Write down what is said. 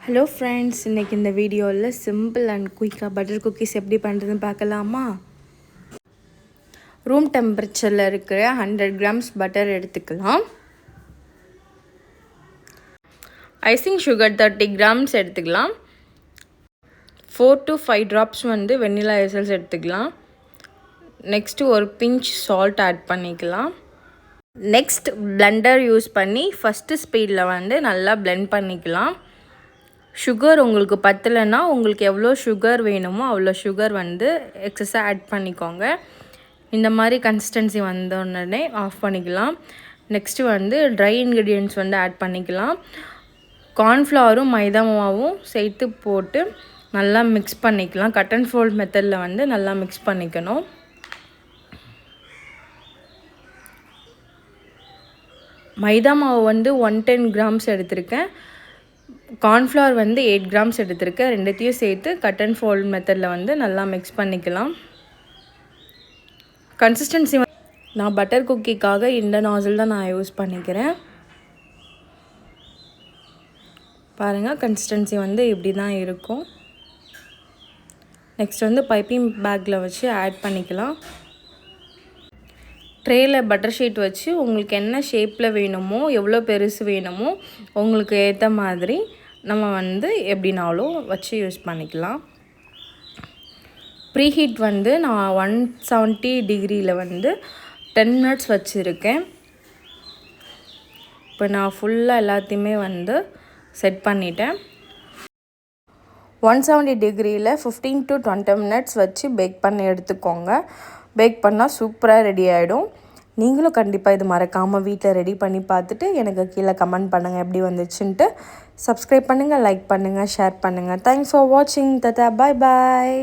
Hello friends, இன்றைக்கி இந்த வீடியோவில் சிம்பிள் அண்ட் குயிக்காக பட்டர் குக்கீஸ் எப்படி பண்ணுறதுன்னு பார்க்கலாமா? ரூம் டெம்பரேச்சரில் இருக்கிற 100 கிராம்ஸ் பட்டர் எடுத்துக்கலாம். ஐசிங் சுகர் 30 கிராம்ஸ் எடுத்துக்கலாம். 4 to 5 ட்ராப்ஸ் வெண்ணிலா எசன்ஸ் எடுத்துக்கலாம். நெக்ஸ்ட்டு ஒரு பிஞ்ச் சால்ட் ஆட் பண்ணிக்கலாம். நெக்ஸ்ட் பிளெண்டர் யூஸ் பண்ணி ஃபஸ்ட்டு ஸ்பீடில் நல்லா பிளெண்ட் பண்ணிக்கலாம். சுகர் உங்களுக்கு பத்தலைன்னா உங்களுக்கு எவ்வளோ சுகர் வேணுமோ அவ்வளோ சுகர் எக்ஸஸாக ஆட் பண்ணிக்கோங்க. இந்த மாதிரி கன்சிஸ்டன்சி வந்தோடனே ஆஃப் பண்ணிக்கலாம். நெக்ஸ்ட்டு ட்ரை இன்க்ரீடியன்ட்ஸ் ஆட் பண்ணிக்கலாம். கார்ன்ஃப்ளவரும் மைதா மாவும் சேர்த்து போட்டு நல்லா மிக்ஸ் பண்ணிக்கலாம். கட் அண்ட் ஃபோல்ட் மெத்தடில் நல்லா மிக்ஸ் பண்ணிக்கணும். மைதா மாவு 110 கிராம்ஸ் எடுத்திருக்கேன். கார்ன்ஃப்ளவர் 8 கிராம்ஸ் எடுத்திருக்கேன். ரெண்டுத்தையும் சேர்த்து கட் அண்ட் ஃபோல்ட் மெத்தடில் நல்லா மிக்ஸ் பண்ணிக்கலாம். கன்சிஸ்டன்சி நான் பட்டர் குக்கிக்காக இந்த நாசில் தான் நான் யூஸ் பண்ணிக்கிறேன். பாருங்கள், கன்சிஸ்டன்சி இப்படி தான் இருக்கும். நெக்ஸ்ட் பைப்பிங் பேக்கில் வச்சு ஆட் பண்ணிக்கலாம். ட்ரேயில் பட்டர் ஷீட் வச்சு உங்களுக்கு என்ன ஷேப்பில் வேணுமோ, எவ்வளோ பெருசு வேணுமோ உங்களுக்கு ஏற்ற மாதிரி நம்ம எப்படினாலும் வச்சு யூஸ் பண்ணிக்கலாம். ப்ரீஹீட் நான் 170 டிகிரியில் 10 மினிட்ஸ் வச்சுருக்கேன். இப்போ நான் ஃபுல்லாக எல்லாத்தையுமே செட் பண்ணிட்டேன். 170 டிகிரியில் 15 to 20 மினிட்ஸ் வச்சு பேக் பண்ணி எடுத்துக்கோங்க. பேக் பண்ணால் சூப்பராக ரெடி ஆகிடும். நீங்களும் கண்டிப்பாக இது மறக்காமல் வீட்டில் ரெடி பண்ணி பார்த்துட்டு எனக்கு கீழே கமெண்ட் பண்ணுங்கள் எப்படி வந்துச்சுன்ட்டு. சப்ஸ்கிரைப் பண்ணுங்கள், லைக் பண்ணுங்கள், ஷேர் பண்ணுங்கள். தேங்க்ஸ் ஃபார் வாட்சிங். தட்டா, பாய் பாய்.